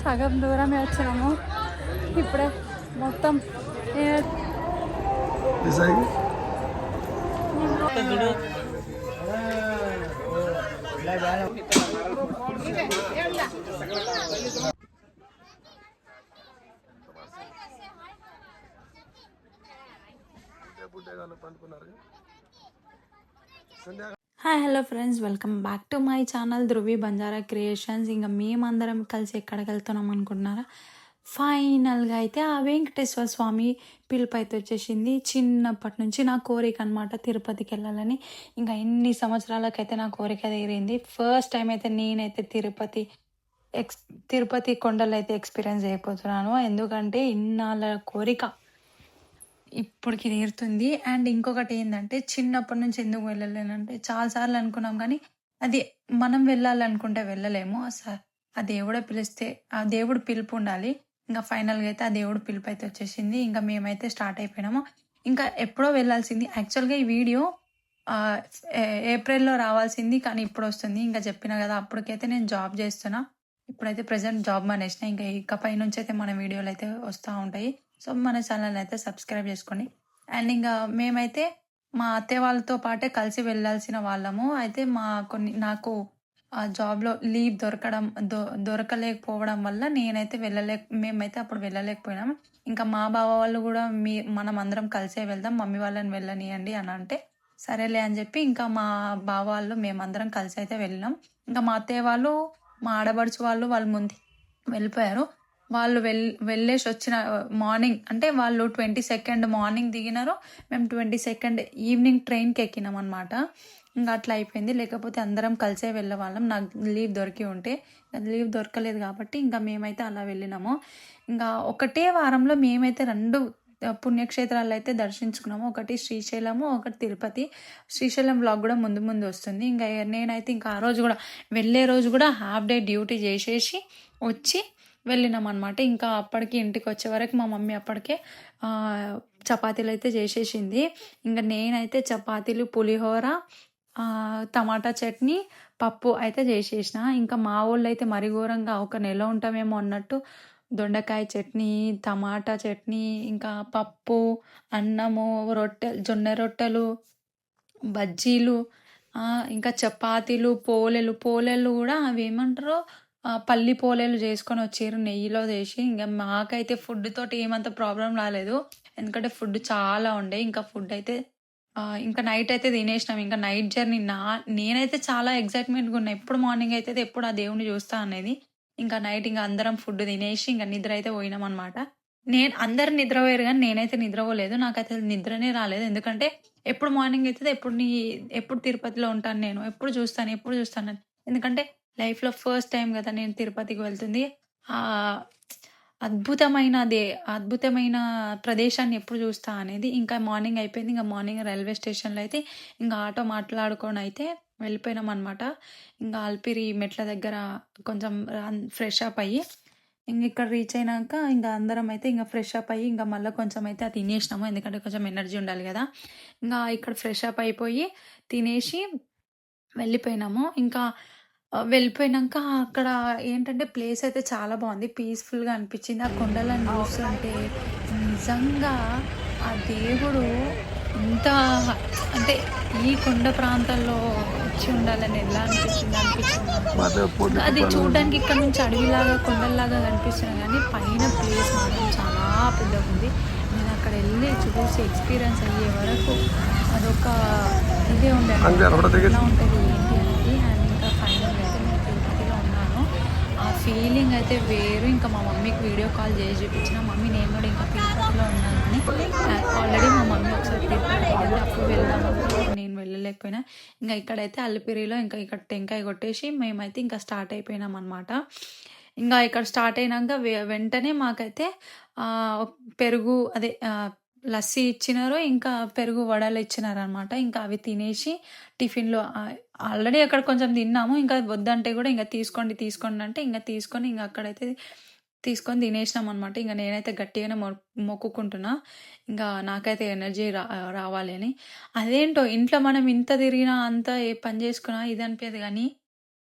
సగం దూరమే వచ్చినాము. ఇప్పుడే మొత్తం hi hello friends, welcome back to my channel Dhruvi Banjara creations. ఇంకా మేమందరం కలిసి ఎక్కడికి వెళ్తున్నాం అనుకుంటున్నారా? ఫైనల్గా అయితే ఆ వెంకటేశ్వర స్వామి పిలుపు అయితే వచ్చేసింది. చిన్నప్పటి నుంచి నా కోరిక అనమాట తిరుపతికి వెళ్ళాలని. ఇంకా ఎన్ని సంవత్సరాలకైతే నా కోరిక తీరింది. ఫస్ట్ టైం అయితే నేనైతే తిరుపతి కొండలు అయితే ఎక్స్పీరియన్స్ అయిపోతున్నాను. ఎందుకంటే ఇన్నాళ్ళ కోరిక ఇప్పటికి తీరుతుంది. అండ్ ఇంకొకటి ఏంటంటే, చిన్నప్పటి నుంచి ఎందుకు వెళ్ళలేనంటే, చాలాసార్లు అనుకున్నాం కానీ అది మనం వెళ్ళాలనుకుంటే వెళ్ళలేము. ఆ దేవుడే పిలిస్తే ఆ దేవుడు పిలుపు ఉండాలి. ఇంకా ఫైనల్గా అయితే ఆ దేవుడు పిలుపు అయితే వచ్చేసింది. ఇంకా మేమైతే స్టార్ట్ అయిపోయినాము. ఇంకా ఎప్పుడో వెళ్ళాల్సింది. యాక్చువల్గా ఈ వీడియో ఏప్రిల్లో రావాల్సింది, కానీ ఇప్పుడు వస్తుంది. ఇంకా చెప్పిన కదా, అప్పటికైతే నేను జాబ్ చేస్తున్నా. ఇప్పుడైతే ప్రజెంట్ జాబ్ మానేసిన. ఇంకా ఇకపై నుంచి అయితే మన వీడియోలు అయితే వస్తూ ఉంటాయి. సో మన ఛానల్ అయితే సబ్స్క్రైబ్ చేసుకోండి. అండ్ ఇంకా మేమైతే మా అత్తయ్య వాళ్ళతో పాటే కలిసి వెళ్ళాల్సిన వాళ్ళము. అయితే నాకు జాబ్లో లీవ్ దొరకలేకపోవడం వల్ల మేమైతే అప్పుడు వెళ్ళలేకపోయినాం. ఇంకా మా బావ వాళ్ళు కూడా మనం అందరం కలిసే వెళ్దాం, మమ్మీ వాళ్ళని వెళ్ళనియండి అని అంటే సరేలే అని చెప్పి ఇంకా మా బావ వాళ్ళు మేమందరం కలిసి అయితే వెళ్ళినాం. ఇంకా మా అత్తయ్య వాళ్ళు, మా ఆడబడుచు వాళ్ళు ముందు వెళ్ళిపోయారు. వాళ్ళు వెళ్ళేసి వచ్చిన మార్నింగ్, అంటే వాళ్ళు 22nd మార్నింగ్ దిగినారు, మేము 22nd ఈవినింగ్ ట్రైన్కి ఎక్కినాం అనమాట. ఇంకా అట్లా అయిపోయింది. లేకపోతే అందరం కలిసే వెళ్ళేవాళ్ళం, నాకు లీవ్ దొరికి ఉంటే. లీవ్ దొరకలేదు కాబట్టి ఇంకా మేమైతే అలా వెళ్ళినాము. ఇంకా ఒకటే వారంలో మేమైతే 2 పుణ్యక్షేత్రాలు అయితే దర్శించుకున్నాము. ఒకటి శ్రీశైలము, ఒకటి తిరుపతి. శ్రీశైలం వ్లాగ్ కూడా ముందు వస్తుంది. ఇంకా నేనైతే ఇంకా ఆ రోజు కూడా వెళ్ళే రోజు కూడా హాఫ్ డే డ్యూటీ చేసేసి వచ్చి వెళ్ళినాం అనమాట. ఇంకా అప్పటికి ఇంటికి వచ్చే వరకు మా మమ్మీ అప్పటికే చపాతీలు అయితే చేసేసింది. ఇంకా నేనైతే చపాతీలు, పులిహోర, టమాటా చట్నీ, పప్పు అయితే చేసేసిన. ఇంకా మా వాళ్ళు అయితే మరి ఘోరంగా ఒక నెల ఉంటామేమో అన్నట్టు దొండకాయ చట్నీ, టమాటా చట్నీ, ఇంకా పప్పు, అన్నము, జొన్న రొట్టెలు, బజ్జీలు, ఇంకా చపాతీలు, పోలేలు కూడా అవి ఏమంటారో పల్లి పోలేలు చేసుకొని వచ్చారు నెయ్యిలో చేసి. ఇంకా మాకైతే ఫుడ్ తోటి ఏమంత ప్రాబ్లం రాలేదు, ఎందుకంటే ఫుడ్ చాలా ఉండే. ఇంకా ఫుడ్ అయితే ఇంకా నైట్ అయితే తినేసినాం. ఇంకా నైట్ జర్నీ నేనైతే చాలా ఎగ్జైట్మెంట్గా ఉన్నా, ఎప్పుడు మార్నింగ్ అయితే ఎప్పుడు ఆ దేవుని చూస్తా అనేది. ఇంకా నైట్ ఇంకా అందరం ఫుడ్ తినేసి ఇంకా నిద్ర అయితే పోయినాం అనమాట. అందరు నిద్రపోయారు కానీ నేనైతే నిద్రపోలేదు. నాకైతే నిద్రనే రాలేదు. ఎందుకంటే ఎప్పుడు మార్నింగ్ అవుతుంది, ఎప్పుడు తిరుపతిలో ఉంటాను, నేను ఎప్పుడు చూస్తాను. ఎందుకంటే లైఫ్లో ఫస్ట్ టైం కదా నేను తిరుపతికి వెళ్తుంది. అద్భుతమైన ప్రదేశాన్ని ఎప్పుడు చూస్తా అనేది. ఇంకా మార్నింగ్ అయిపోయింది. ఇంకా మార్నింగ్ రైల్వే స్టేషన్లో అయితే ఇంకా ఆటో మాట్లాడుకొని అయితే వెళ్ళిపోయినాం అనమాట. ఇంకా అల్పిరి మెట్ల దగ్గర కొంచెం ఫ్రెష్ అప్ అయ్యి ఇక్కడ రీచ్ అయినాక ఇంకా అందరం అయితే ఇంకా ఫ్రెష్ అప్ అయ్యి ఇంకా మళ్ళీ కొంచెం అయితే అది తినేసినాము, ఎందుకంటే కొంచెం ఎనర్జీ ఉండాలి కదా. ఇంకా ఇక్కడ ఫ్రెష్ అప్ అయిపోయి తినేసి వెళ్ళిపోయినాము. ఇంకా వెళ్ళిపోయినాక అక్కడ ఏంటంటే ప్లేస్ అయితే చాలా బాగుంది, పీస్ఫుల్గా అనిపించింది. ఆ కొండలను చూస్తుంటే నిజంగా ఆ దేవుడు ఇంత అంటే ఈ కొండ ప్రాంతాల్లో వచ్చి ఉండాలని ఎలా అనిపించింది. అది చూడడానికి ఇక్కడ నుంచి అడవిలాగా కొండల్లాగా కనిపిస్తుంది, కానీ పైన ప్లేస్ మాత్రం చాలా పెద్దగా ఉంది. నేను అక్కడ వెళ్ళి చూసి ఎక్స్పీరియన్స్ అయ్యే వరకు అదొక ఇదే ఉండే ఎలా ఉంటుంది ఏంటి అనేది. అండ్ ఇంకా ఫైనల్ అయితే నేను తిరుపతిలో ఉన్నాను. ఆ ఫీలింగ్ అయితే వేరు. ఇంకా మా మమ్మీకి వీడియో కాల్ చేసి చూపించిన, మమ్మీ నేను కూడా ఇంకా తిరుపతిలో ఉన్నాను అని. ఆల్రెడీ మా మమ్మీ ఒకసారి తిరుపతి వెళ్ళి అప్పుడు వెళ్దామని నేను వెళ్ళలేకపోయినా. ఇంకా ఇక్కడైతే అల్లిపిరిలో ఇంకా ఇక్కడ టెంకాయ కొట్టేసి మేమైతే ఇంకా స్టార్ట్ అయిపోయినాం అనమాట. ఇంకా ఇక్కడ స్టార్ట్ అయినాక వెంటనే మాకైతే పెరుగు అదే లస్సీ ఇచ్చినారు, ఇంకా పెరుగు వడలు ఇచ్చినారు అనమాట. ఇంకా అవి తినేసి టిఫిన్లో ఆల్రెడీ అక్కడ కొంచెం తిన్నాము. ఇంకా వద్దంటే కూడా ఇంకా తీసుకోండి అంటే ఇంకా తీసుకొని ఇంకా అక్కడైతే తీసుకొని తినేసినాం అనమాట. ఇంకా నేనైతే గట్టిగానే మొక్కుకుంటున్నా, ఇంకా నాకైతే ఎనర్జీ రావాలి అని. అదేంటో ఇంట్లో మనం ఇంత తిరిగినా అంత ఏ పని చేసుకున్నా ఇది అనిపించదు, కానీ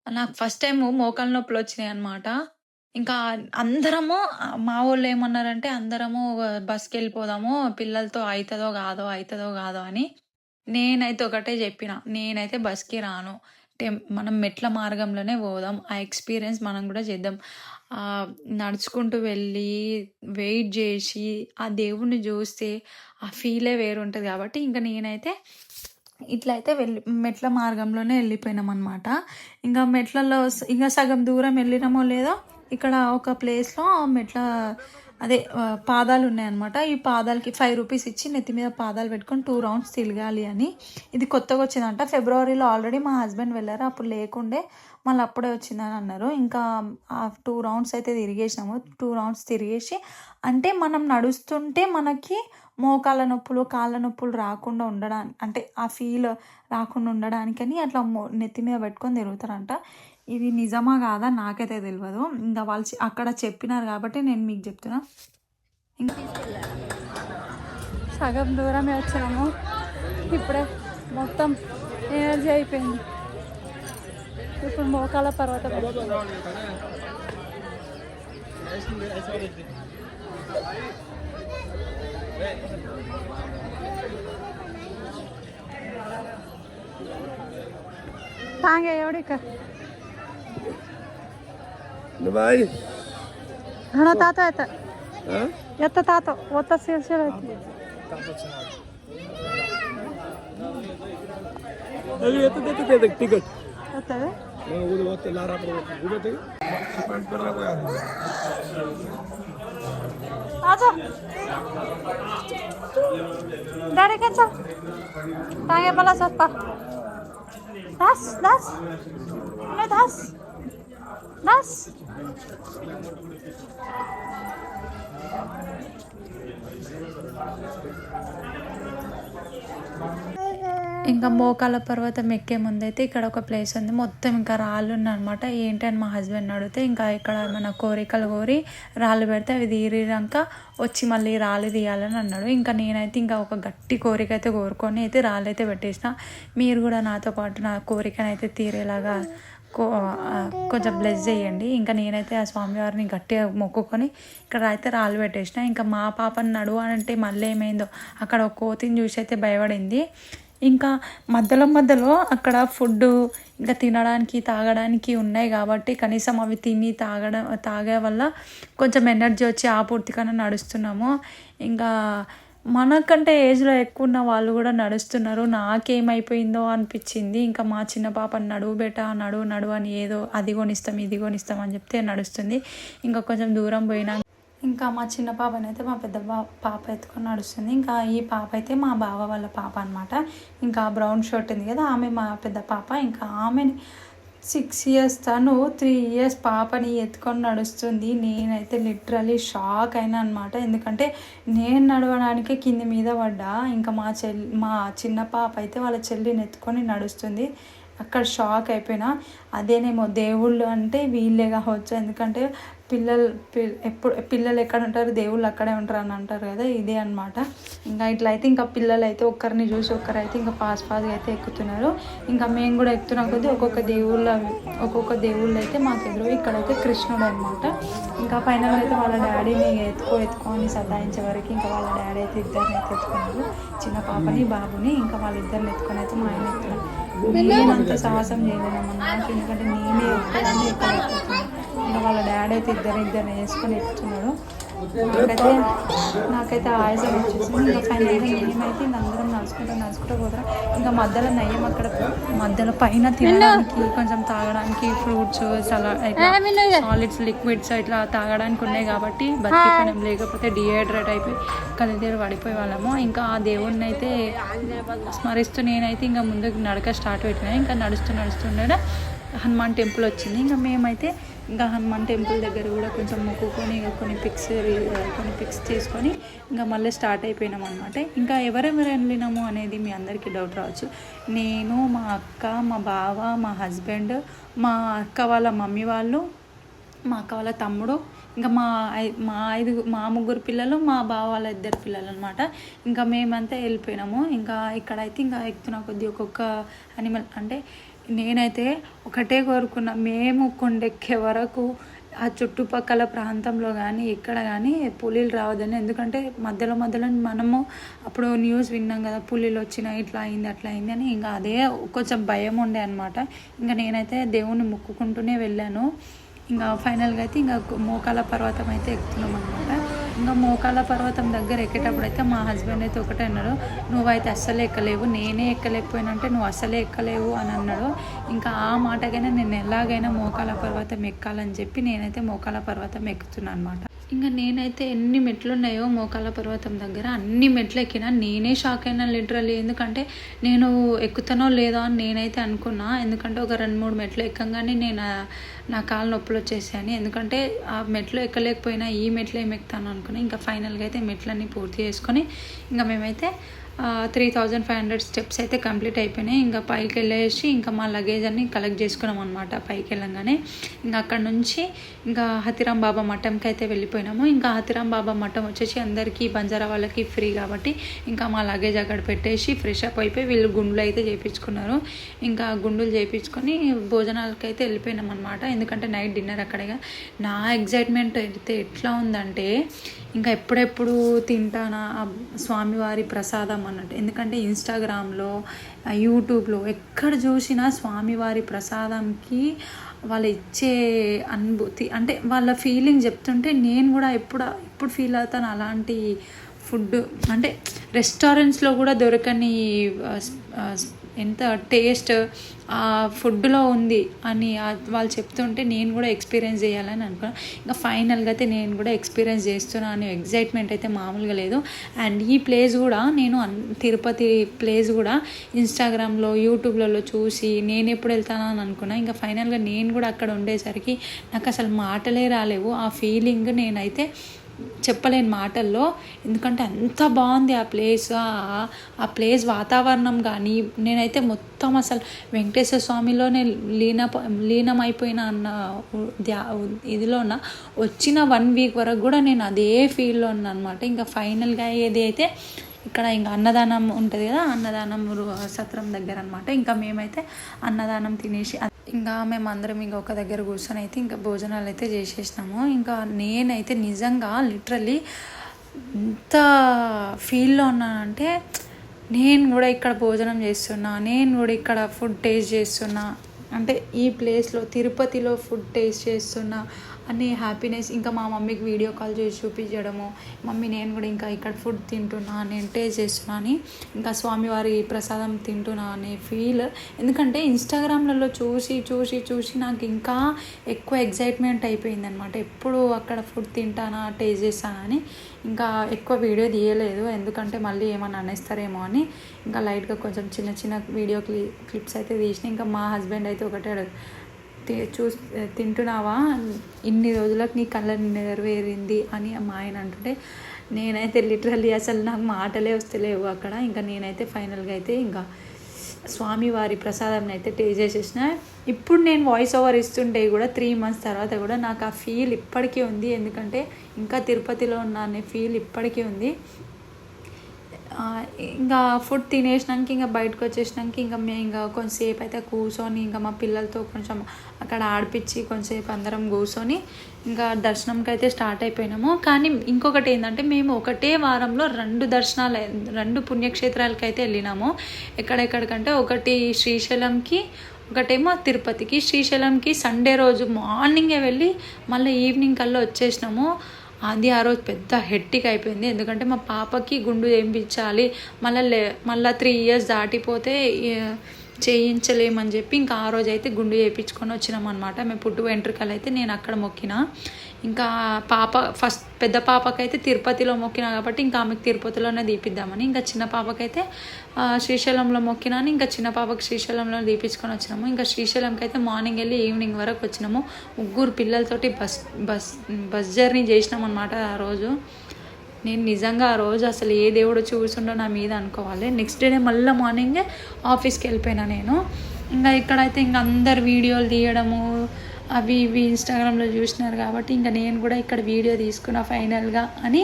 నాకు ఫస్ట్ టైం మోకాళ్ళ నొప్పులు వచ్చినాయి అనమాట. ఇంకా అందరము మా వోళ్ళు ఏమన్నారంటే అందరము బస్కి వెళ్ళిపోదాము పిల్లలతో అవుతుందో కాదో అని. నేనైతే ఒకటే చెప్పిన, నేనైతే బస్కి రాను, మనం మెట్ల మార్గంలోనే పోదాం, ఆ ఎక్స్పీరియన్స్ మనం కూడా చేద్దాం. నడుచుకుంటూ వెళ్ళి వెయిట్ చేసి ఆ దేవుణ్ణి చూస్తే ఆ ఫీలే వేరుంటుంది కాబట్టి ఇంకా నేనైతే ఇట్లా అయితే మెట్ల మార్గంలోనే వెళ్ళిపోయినాం అనమాట. ఇంకా మెట్లలో ఇంకా సగం దూరం వెళ్ళినామో లేదో ఇక్కడ ఒక ప్లేస్లో అదే పాదాలు ఉన్నాయన్నమాట. ఈ పాదాలకి 5 రూపీస్ ఇచ్చి నెత్తి మీద పాదాలు పెట్టుకొని 2 రౌండ్స్ తిరగాలి అని. ఇది కొత్తగా వచ్చిందంట, ఫిబ్రవరిలో ఆల్రెడీ మా హస్బెండ్ వెళ్ళారు, అప్పుడు లేకుండే మళ్ళీ అప్పుడే వచ్చిందని అన్నారు. ఇంకా ఆ 2 రౌండ్స్ అయితే తిరిగేసినాము. 2 రౌండ్స్ తిరిగేసి అంటే మనం నడుస్తుంటే మనకి మోకాళ్ళ నొప్పులు కాళ్ళ నొప్పులు రాకుండా ఉండడానికి, అంటే ఆ ఫీల్ రాకుండా ఉండడానికని అట్లా నెత్తి మీద పెట్టుకొని తిరుగుతారంట. ఇది నిజమా కాదా నాకైతే తెలియదు, ఇంకా వాళ్ళు అక్కడ చెప్పినారు కాబట్టి నేను మీకు చెప్తున్నా. ఇంకా సగం దూరమే వచ్చాము, ఇప్పుడే మొత్తం ఎనర్జీ అయిపోయింది. ఇప్పుడు మోకాళ్ళ పర్వతం तांगे एवढी का भाई घणा तातो येतं तातो होता सिलसिला अरे येतं देते तिकट होता है वो लारा पर उधर थे पेंट कर रहा कोई आजा डायरेक्ट कैसा तांगे बला सत्ता 10 ఇంకా మోకాళ్ళ పర్వతం ఎక్కే ముందైతే ఇక్కడ ఒక ప్లేస్ ఉంది, మొత్తం ఇంకా రాళ్ళు ఉన్నాయన్నమాట. ఏంటని మా హస్బెండ్ అడిగితే ఇంకా ఇక్కడ ఏమైనా కోరికలు కోరి రాళ్ళు పెడితే అవి తీరినాక వచ్చి మళ్ళీ రాళ్ళు తీయాలని అన్నాడు. ఇంకా నేనైతే ఇంకా ఒక గట్టి కోరిక అయితే కోరుకొని అయితే రాళ్ళు అయితే పెట్టేసిన. మీరు కూడా నాతో పాటు నా కోరికనైతే తీరేలాగా కొంచెం బ్లెస్ చేయండి. ఇంకా నేనైతే ఆ స్వామివారిని గట్టిగా మొక్కుకొని ఇక్కడ అయితే రాళ్ళు పెట్టేసిన. ఇంకా మా పాపని నడువు అంటే మళ్ళీ ఏమైందో అక్కడ ఒక కోతిని చూసి అయితే భయపడింది. ఇంకా మధ్యలో అక్కడ ఫుడ్ ఇంకా తినడానికి తాగడానికి ఉన్నాయి కాబట్టి కనీసం అవి తిని తాగే వల్ల కొంచెం ఎనర్జీ వచ్చి ఆపూర్తిగానే నడుస్తున్నాము. ఇంకా మనకంటే ఏజ్లో ఎక్కువ ఉన్న వాళ్ళు కూడా నడుస్తున్నారు. నాకేమైపోయిందో అనిపించింది. ఇంకా మా చిన్న పాప నడువు నడువు అని ఏదో అది కొనిస్తాం ఇది కొనిస్తాం అని చెప్తే నడుస్తుంది. ఇంకా కొంచెం దూరం పోయినా ఇంకా మా చిన్న పాపనైతే మా పెద్ద పాప ఎత్తుకొని నడుస్తుంది. ఇంకా ఈ పాప అయితే మా బావ వాళ్ళ పాప అనమాట. ఇంకా బ్రౌన్ షర్ట్ ఉంది కదా ఆమె మా పెద్ద పాప. ఇంకా ఆమెని 6 ఇయర్స్ తను 3 ఇయర్స్ పాపని ఎత్తుకొని నడుస్తుంది. నేనైతే లిటరలీ షాక్ అయినా అనమాట, ఎందుకంటే నేను నడవడానికే కింది మీద పడ్డా. ఇంకా మా చిన్న పాప అయితే వాళ్ళ చెల్లిని ఎత్తుకొని నడుస్తుంది. అక్కడ షాక్ అయిపోయినా. అదేనేమో దేవుళ్ళు అంటే వీళ్ళే కావచ్చు, ఎందుకంటే పిల్లలు ఎక్కడ ఉంటారు దేవుళ్ళు అక్కడే ఉంటారు అని అంటారు కదా, ఇదే అనమాట. ఇంకా ఇట్లయితే ఇంకా పిల్లలు అయితే ఒకరిని చూసి ఒకరైతే ఇంకా ఫాస్ట్గా అయితే ఎక్కుతున్నారు. ఇంకా మేము కూడా ఎక్కుతున్న కొద్దీ ఒక్కొక్క దేవుళ్ళు అయితే మాకు ఎదురు. ఇక్కడైతే కృష్ణుడు అనమాట. ఇంకా ఫైనల్ అయితే వాళ్ళ డాడీని ఎత్తుకొని సతాయించే వరకు ఇంకా వాళ్ళ డాడీ అయితే ఇద్దరిని అయితే ఎత్తుకున్నారు, చిన్న పాపని బాబుని. ఇంకా వాళ్ళిద్దరిని ఎత్తుకొని అయితే మా ఆయన ఎత్తుకున్నారు. నేనంత సాహసం చేయలేదమ్మా నాకు, ఎందుకంటే నేనే ఒక్కదాన్ని ఎక్కలేకపోతున్నాను. ఇంకా వాళ్ళ డాడీ అయితే ఇద్దరిని వేసుకొని ఎక్కుతున్నాడు. నాకైతే ఆయాసం వచ్చేసింది. ఇంకా ఫైనల్గా నేమైతే ఇంక అందరం నడుచుకుంటూ పోతాం. ఇంకా మధ్యలో నయ్యం అక్కడ మధ్యలో పైన తినడానికి కొంచెం తాగడానికి ఫ్రూట్స్ సాలిడ్స్ లిక్విడ్స్ ఇట్లా తాగడానికి ఉన్నాయి కాబట్టి బతికిపోయినాం, లేకపోతే డిహైడ్రేట్ అయిపోయి కళ్ళు పడిపోయే వాళ్ళము. ఇంకా ఆ దేవుడిని అయితే స్మరిస్తూ నేనైతే ఇంకా ముందుకు నడక స్టార్ట్ పెట్టినా. ఇంకా నడుస్తుండే హనుమాన్ టెంపుల్ వచ్చింది. ఇంకా మేమైతే ఇంకా హనుమాన్ టెంపుల్ దగ్గర కూడా కొంచెం మొక్కుకొని కొన్ని పిక్స్ తీసుకొని ఇంకా మళ్ళీ స్టార్ట్ అయిపోయినాం అనమాట. ఇంకా ఎవరెవరు వెళ్ళినాము అనేది మీ అందరికీ డౌట్ రావచ్చు. నేను, మా అక్క, మా బావ, మా హస్బెండ్, మా అక్క వాళ్ళ మమ్మీ వాళ్ళు, మా అక్క వాళ్ళ తమ్ముడు, ఇంకా మా 3 పిల్లలు, మా బావ వాళ్ళ 2 పిల్లలు అనమాట. ఇంకా మేమంతా వెళ్ళిపోయినాము. ఇంకా ఇక్కడైతే ఇంకా ఎక్కుతున్న కొద్దీ ఒక్కొక్క అనిమల్, అంటే నేనైతే ఒకటే కోరుకున్నా, మేము కొండెక్కే వరకు ఆ చుట్టుపక్కల ప్రాంతంలో కానీ ఎక్కడ కానీ పులిలు రావద్దని. ఎందుకంటే మధ్యలో మనము అప్పుడు న్యూస్ విన్నాం కదా, పులిలు వచ్చినాయి ఇట్లా అయింది అట్లా అయింది అని. ఇంకా అదే కొంచెం భయం ఉండే అనమాట. ఇంకా నేనైతే దేవుణ్ణి మొక్కుకుంటూనే వెళ్ళాను. ఇంకా ఫైనల్గా అయితే ఇంకా మోకాల పర్వతం అయితే ఎక్కుతున్నాం అనమాట. ఇంకా మోకాల పర్వతం దగ్గర ఎక్కేటప్పుడు అయితే మా హస్బెండ్ అయితే ఒకటే అన్నాడు, నువ్వైతే అస్సలే ఎక్కలేవు, నేనే ఎక్కలేకపోయినా అంటే నువ్వు అస్సలే ఎక్కలేవు అని అన్నాడు. ఇంకా ఆ మాటకైనా నేను ఎలాగైనా మోకాల పర్వతం ఎక్కాలని చెప్పి నేనైతే మోకాల పర్వతం ఎక్కుతున్నాను అనమాట. ఇంకా నేనైతే ఎన్ని మెట్లు ఉన్నాయో మోకాల పర్వతం దగ్గర అన్ని మెట్లు ఎక్కినా. నేనే షాక్ అయినా లిటరల్లీ. ఎందుకంటే నేను ఎక్కుతానో లేదో అని నేనైతే అనుకున్నా. ఎందుకంటే ఒక 2-3 మెట్లు ఎక్కగానే నా కాలు నొప్పులు వచ్చేసాయని. ఎందుకంటే ఆ మెట్లు ఎక్కలేకపోయినా ఈ మెట్లు ఏమి ఎక్కుతాను అనుకున్నా. ఇంకా ఫైనల్గా అయితే మెట్లన్నీ పూర్తి చేసుకొని ఇంకా మేమైతే 3500 స్టెప్స్ అయితే కంప్లీట్ అయిపోయినాయి. ఇంకా పైకి వెళ్ళేసి ఇంకా మా లగేజ్ అన్ని కలెక్ట్ చేసుకున్నాం అనమాట. పైకి వెళ్ళంగానే ఇంకా అక్కడ నుంచి ఇంకా హతిరాం బాబా మఠంకి అయితే వెళ్ళిపోయినాము. ఇంకా హతిరాం బాబా మఠం వచ్చేసి అందరికీ బంజారా వాళ్ళకి ఫ్రీ కాబట్టి ఇంకా మా లగేజ్ అక్కడ పెట్టేసి ఫ్రెష్ అప్ అయిపోయి వీళ్ళు గుండులు అయితే చేయించుకున్నారు. ఇంకా గుండులు చేయించుకొని భోజనాలకి అయితే వెళ్ళిపోయినాం అనమాట. ఎందుకంటే నైట్ డిన్నర్ అక్కడేగా. నా ఎగ్జైట్మెంట్ అయితే ఎట్లా ఉందంటే ఇంకా ఎప్పుడెప్పుడు తింటానా స్వామివారి ప్రసాదం అన్నట్టు. ఎందుకంటే ఇన్స్టాగ్రామ్లో యూట్యూబ్లో ఎక్కడ చూసినా స్వామివారి ప్రసాదంకి వాళ్ళు ఇచ్చే అనుభూతి అంటే వాళ్ళ ఫీలింగ్ చెప్తుంటే నేను కూడా ఎప్పుడు ఫీల్ అవుతాను. అలాంటి ఫుడ్ అంటే రెస్టారెంట్స్లో కూడా దొరకని ఎంత టేస్ట్ ఆ ఫుడ్లో ఉంది అని వాళ్ళు చెప్తుంటే నేను కూడా ఎక్స్పీరియన్స్ చేయాలని అనుకున్నాను. ఇంకా ఫైనల్గా అయితే నేను కూడా ఎక్స్పీరియన్స్ చేస్తున్నాను అనే ఎగ్జైట్మెంట్ అయితే మామూలుగా లేదు. అండ్ ఈ ప్లేస్ కూడా నేను తిరుపతి ప్లేస్ కూడా ఇన్స్టాగ్రామ్లో యూట్యూబ్లలో చూసి నేను ఎప్పుడు వెళ్తాను అని అనుకున్నా. ఇంకా ఫైనల్గా నేను కూడా అక్కడ ఉండేసరికి నాకు అసలు మాటలే రాలేవు. ఆ ఫీలింగ్ నేనైతే చెప్పలేని మాటల్లో. ఎందుకంటే అంత బాగుంది ఆ ప్లేస్. ఆ ప్లేస్ వాతావరణం కానీ నేనైతే మొత్తం అసలు వెంకటేశ్వర స్వామిలోనే లీనమైపోయిన అన్న ఇదిలో ఉన్న వచ్చిన 1 వీక్ వరకు కూడా నేను అదే ఫీల్లో ఉన్నా అనమాట. ఇంకా ఫైనల్గా ఏది అయితే ఇక్కడ ఇంకా అన్నదానం ఉంటుంది కదా, అన్నదానం సత్రం దగ్గర అనమాట. ఇంకా మేమైతే అన్నదానం తినేసి ఇంకా మేమందరం ఇంకా ఒక దగ్గర కూర్చొని అయితే ఇంకా భోజనాలు అయితే చేసేసినాము. ఇంకా నేనైతే నిజంగా లిటరల్లీ ఎంత ఫీల్లో ఉన్నానంటే నేను కూడా ఇక్కడ భోజనం చేస్తున్నా, నేను కూడా ఇక్కడ ఫుడ్ టేస్ట్ చేస్తున్నా, అంటే ఈ ప్లేస్లో తిరుపతిలో ఫుడ్ టేస్ట్ చేస్తున్నా అనే హ్యాపీనెస్. ఇంకా మా మమ్మీకి వీడియో కాల్ చేసి చూపించడము, మమ్మీ నేను కూడా ఇంకా ఇక్కడ ఫుడ్ తింటున్నా, నేను టేస్ట్ చేస్తున్నా అని, ఇంకా స్వామివారి ప్రసాదం తింటున్నా అనే ఫీల్. ఎందుకంటే ఇన్స్టాగ్రామ్లలో చూసి నాకు ఇంకా ఎక్కువ ఎగ్జైట్మెంట్ అయిపోయింది అనమాట. ఎప్పుడు అక్కడ ఫుడ్ తింటానా టేస్ట్ చేస్తానా అని. ఇంకా ఎక్కువ వీడియో తీయలేదు, ఎందుకంటే మళ్ళీ ఏమన్నా అనేస్తారేమో అని. ఇంకా లైట్గా కొంచెం చిన్న వీడియో క్లిప్స్ అయితే తీసిన. ఇంకా మా హస్బెండ్ అయితే ఒకటే తింటున్నావా, ఇన్ని రోజులకు నీ కళ్ళ నెరవేరింది అని మా ఆయన అంటుంటే నేనైతే లిటరల్లీ అసలు నాకు మాటలే వస్తలేవు అక్కడ. ఇంకా నేనైతే ఫైనల్గా అయితే ఇంకా స్వామివారి ప్రసాదం అయితే టేస్ట్ చేసేసిన. ఇప్పుడు నేను వాయిస్ ఓవర్ ఇస్తుంటే కూడా 3 months తర్వాత కూడా నాకు ఆ ఫీల్ ఇప్పటికీ ఉంది. ఎందుకంటే ఇంకా తిరుపతిలో ఉన్న అనే ఫీల్ ఇప్పటికీ ఉంది. ఇంకా ఫుడ్ తినేసినాక ఇంకా బయటకు వచ్చేసినాక ఇంకా మేము ఇంకా కొంచెంసేపు అయితే కూర్చొని ఇంకా మా పిల్లలతో కొంచెం అక్కడ ఆడిపించి కొంచెంసేపు అందరం కూర్చొని ఇంకా దర్శనంకి అయితే స్టార్ట్ అయిపోయినాము. కానీ ఇంకొకటి ఏంటంటే మేము ఒకటే వారంలో 2 పుణ్యక్షేత్రాలకి అయితే వెళ్ళినాము. ఎక్కడెక్కడికంటే ఒకటి శ్రీశైలంకి, ఒకటేమో తిరుపతికి. శ్రీశైలంకి సండే రోజు మార్నింగే వెళ్ళి మళ్ళీ ఈవినింగ్ కల్లా వచ్చేసినాము. అది ఆ రోజు పెద్ద హెట్టిక్ అయిపోయింది. ఎందుకంటే మా పాపకి గుండు చేయించాలి, మళ్ళీ 3 years దాటిపోతే చేయించలేమని చెప్పి ఇంకా ఆ రోజు అయితే గుండు చేయించుకొని వచ్చినాం అనమాట. మేము పుట్టు వెంట్రుకలు అయితే నేను అక్కడ మొక్కిన. ఇంకా పెద్ద పాపకైతే తిరుపతిలో మొక్కినా కాబట్టి ఇంకా ఆమెకు తిరుపతిలోనే తీపిద్దామని, ఇంకా చిన్న పాపకైతే శ్రీశైలంలో మొక్కినాను. ఇంకా చిన్న పాపకి శ్రీశైలంలో తీపించుకొని వచ్చినాము. ఇంకా శ్రీశైలంకి అయితే మార్నింగ్ వెళ్ళి ఈవినింగ్ వరకు వచ్చినాము. 3 పిల్లలతోటి బస్ జర్నీ చేసినాం అనమాట ఆ రోజు. నేను నిజంగా ఆ రోజు అసలు ఏ దేవుడు చూసుండో నా మీద అనుకోవాలి. నెక్స్ట్ డే మళ్ళీ మార్నింగే ఆఫీస్కి వెళ్ళిపోయినా నేను. ఇంకా ఇక్కడైతే ఇంకా అందరు వీడియోలు తీయడము అవి ఇవి ఇన్స్టాగ్రామ్లో చూసినారు కాబట్టి ఇంకా నేను కూడా ఇక్కడ వీడియో తీసుకున్నా ఫైనల్గా అని.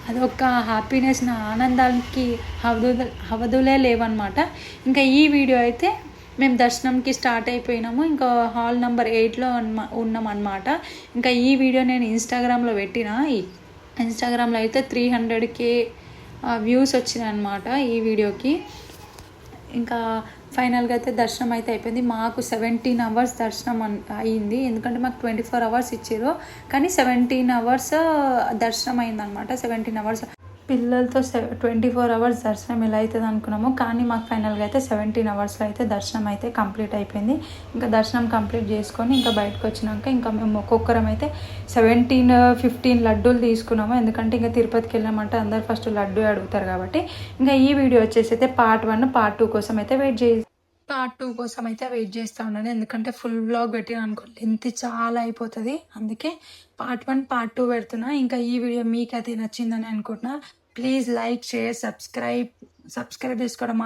అదొక హ్యాపీనెస్, నా ఆనందానికి హవదులే లేవన్నమాట. ఇంకా ఈ వీడియో అయితే మేము దర్శనంకి స్టార్ట్ అయిపోయినాము. ఇంకా హాల్ నెంబర్ 8లో ఉన్నాం అనమాట. ఇంకా ఈ వీడియో నేను ఇన్స్టాగ్రామ్లో పెట్టిన. ఇన్స్టాగ్రామ్లో అయితే 300K వ్యూస్ వచ్చినాయి అనమాట ఈ వీడియోకి. ఇంకా ఫైనల్గా అయితే దర్శనం అయితే అయిపోయింది. మాకు 17 అవర్స్ దర్శనం అయ్యింది. ఎందుకంటే మాకు 24 అవర్స్ ఇచ్చారు, కానీ 17 అవర్స్ దర్శనం అయిందనమాట. 17 అవర్స్ పిల్లలతో 24 అవర్స్ దర్శనం ఎలా అవుతుంది అనుకున్నామో, కానీ మాకు ఫైనల్గా అయితే 17 అవర్స్లో అయితే దర్శనం అయితే కంప్లీట్ అయిపోయింది. ఇంకా దర్శనం కంప్లీట్ చేసుకొని ఇంకా బయటకు వచ్చినాక ఇంకా మేము ఒక్కొక్కరం అయితే 15 లడ్డూలు తీసుకున్నాము. ఎందుకంటే ఇంకా తిరుపతికి వెళ్ళామంటే అందరు ఫస్ట్ లడ్డు అడుగుతారు కాబట్టి. ఇంకా ఈ వీడియో వచ్చేసి అయితే పార్ట్ 1 పార్ట్ 2 కోసం అయితే పార్ట్ 2 కోసం అయితే వెయిట్ చేస్తూ ఉన్నాను. ఎందుకంటే ఫుల్ వ్లాగ్ పెట్టిన అనుకో లెంత్ చాలా అయిపోతుంది. అందుకే పార్ట్ 1 పార్ట్ 2 పెడుతున్నా. ఇంకా ఈ వీడియో మీకైతే నచ్చిందని అనుకుంటున్నా. ప్లీజ్ లైక్, షేర్, సబ్స్క్రైబ్ చేసుకోవడం